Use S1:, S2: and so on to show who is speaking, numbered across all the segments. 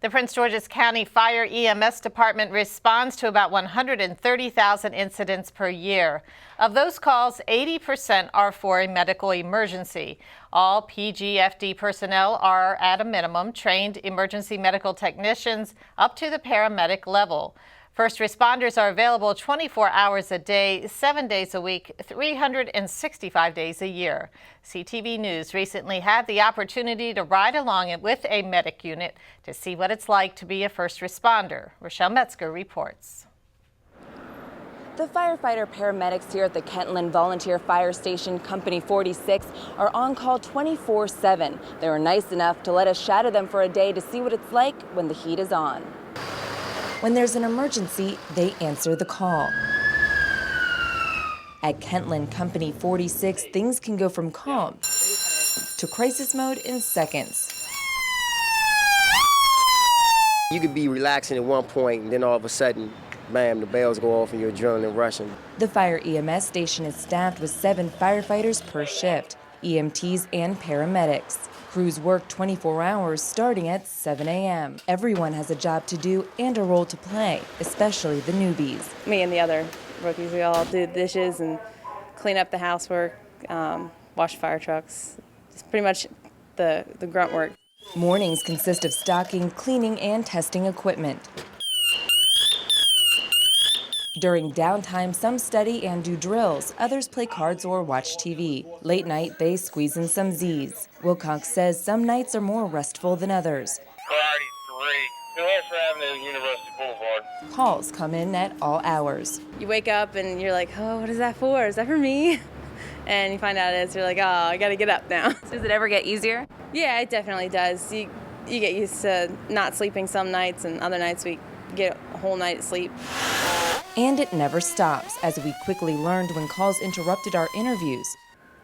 S1: The Prince George's County Fire EMS Department responds to about 130,000 incidents per year. Of those calls, 80% are for a medical emergency. All PGFD personnel are, at a minimum, trained emergency medical technicians up to the paramedic level. First responders are available 24 hours a day, 7 days a week, 365 days a year. CTV News recently had the opportunity to ride along with a medic unit to see what it's like to be a first responder. Rochelle Metzger reports.
S2: The firefighter paramedics here at the Kentland Volunteer Fire Station Company 46 are on call 24/7. They were nice enough to let us shadow them for a day to see what it's like when the heat is on. When there's an emergency, they answer the call. At Kentland Company 46, things can go from calm to crisis mode in seconds.
S3: You could be relaxing at one point, and then all of a sudden, bam, the bells go off and your adrenaline rushing.
S2: The fire EMS station is staffed with 7 firefighters per shift, EMTs and paramedics. Crews work 24 hours starting at 7 a.m. Everyone has a job to do and a role to play, especially the newbies.
S4: Me and the other rookies, we all do the dishes and clean up the housework, wash fire trucks. It's pretty much the grunt work.
S2: Mornings consist of stocking, cleaning, and testing equipment. During downtime, some study and do drills. Others play cards or watch TV. Late night, they squeeze in some Z's. Wilcox says some nights are more restful than others.
S5: University Boulevard.
S2: Calls come in at all hours.
S4: You wake up and you're like, oh, what is that for? Is that for me? And you find out it is. You're like, oh, I got to get up now.
S2: Does it ever get easier?
S4: Yeah, it definitely does. You get used to not sleeping some nights, and other nights we get a whole night of sleep.
S2: And it never stops, as we quickly learned when calls interrupted our interviews.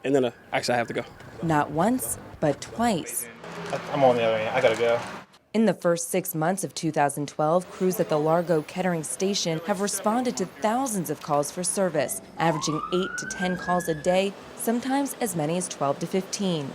S6: And then actually I have to go.
S2: Not once, but twice.
S5: I'm on the other end. I gotta go.
S2: In the first 6 months of 2012, crews at the Largo Kettering station have responded to thousands of calls for service, averaging 8 to 10 calls a day, sometimes as many as 12 to 15.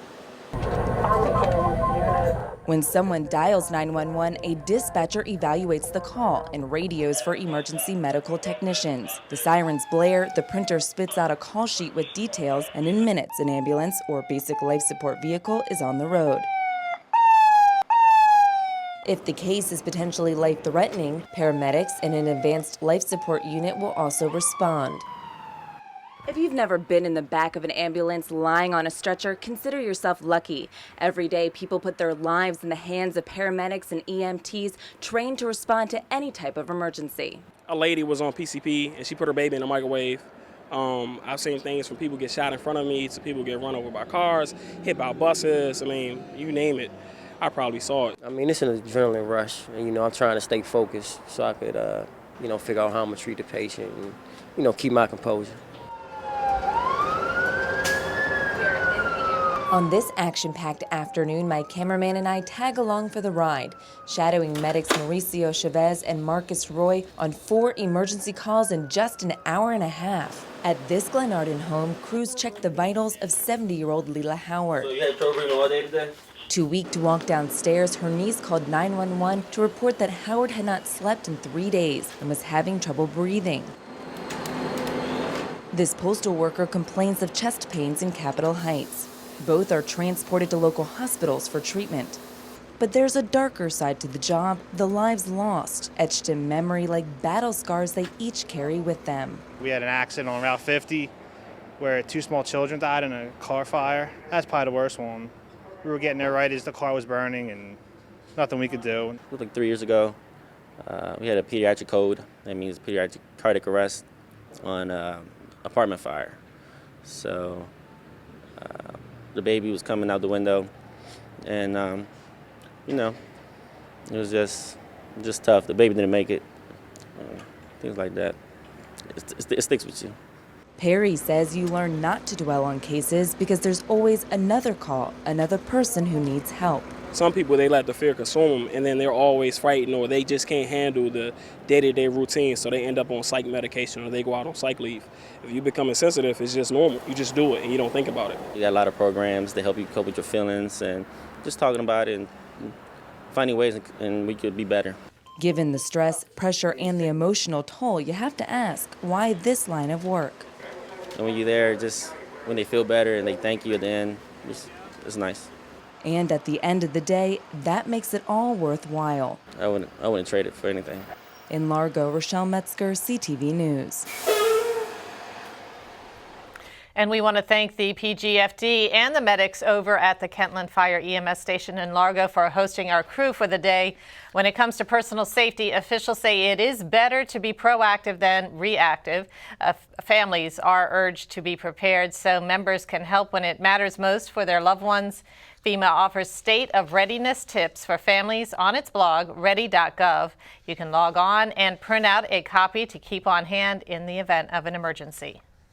S2: When someone dials 911, a dispatcher evaluates the call and radios for emergency medical technicians. The sirens blare, the printer spits out a call sheet with details, and in minutes, an ambulance or basic life support vehicle is on the road. If the case is potentially life-threatening, paramedics and an advanced life support unit will also respond. If you've never been in the back of an ambulance lying on a stretcher, consider yourself lucky. Every day, people put their lives in the hands of paramedics and EMTs trained to respond to any type of emergency.
S6: A lady was on PCP and she put her baby in the microwave. I've seen things from people get shot in front of me to people get run over by cars, hit by buses. I mean, you name it. I probably saw it.
S3: I mean, it's an adrenaline rush, and, I'm trying to stay focused so I could, figure out how I'm going to treat the patient and, keep my composure.
S2: On this action-packed afternoon, my cameraman and I tag along for the ride, shadowing medics Mauricio Chavez and Marcus Roy on 4 emergency calls in just an hour and a half. At this Glenarden home, crews checked the vitals of 70-year-old Leela Howard.
S5: So you had trouble breathing all day today?
S2: Too weak to walk downstairs, her niece called 911 to report that Howard had not slept in 3 days and was having trouble breathing. This postal worker complains of chest pains in Capitol Heights. Both are transported to local hospitals for treatment. But there's a darker side to the job, the lives lost, etched in memory like battle scars they each carry with them.
S7: We had an accident on Route 50 where 2 small children died in a car fire. That's probably the worst one. We were getting there right as the car was burning and nothing we could do.
S8: It was like 3 years ago. We had a pediatric code. That means pediatric cardiac arrest on apartment fire. So the baby was coming out the window, and it was just tough. The baby didn't make it. Things like that. It sticks with you.
S2: Perry says you learn not to dwell on cases because there's always another call, another person who needs help.
S6: Some people, they let the fear consume them, and then they're always frightened, or they just can't handle the day-to-day routine, so they end up on psych medication or they go out on psych leave. If you become insensitive, it's just normal. You just do it and you don't think about it.
S8: You got a lot of programs that help you cope with your feelings, and just talking about it and finding ways and we could be better.
S2: Given the stress, pressure, and the emotional toll, you have to ask, why this line of work?
S8: And when you're there, just when they feel better and they thank you at the end, it's nice.
S2: And at the end of the day, that makes it all worthwhile.
S8: I wouldn't trade it for anything.
S2: In Largo, Rochelle Metzger, CTV News.
S1: And we want to thank the PGFD and the medics over at the Kentland Fire EMS station in Largo for hosting our crew for the day. When it comes to personal safety, officials say it is better to be proactive than reactive. Families are urged to be prepared so members can help when it matters most for their loved ones. FEMA offers state of readiness tips for families on its blog, ready.gov. You can log on and print out a copy to keep on hand in the event of an emergency.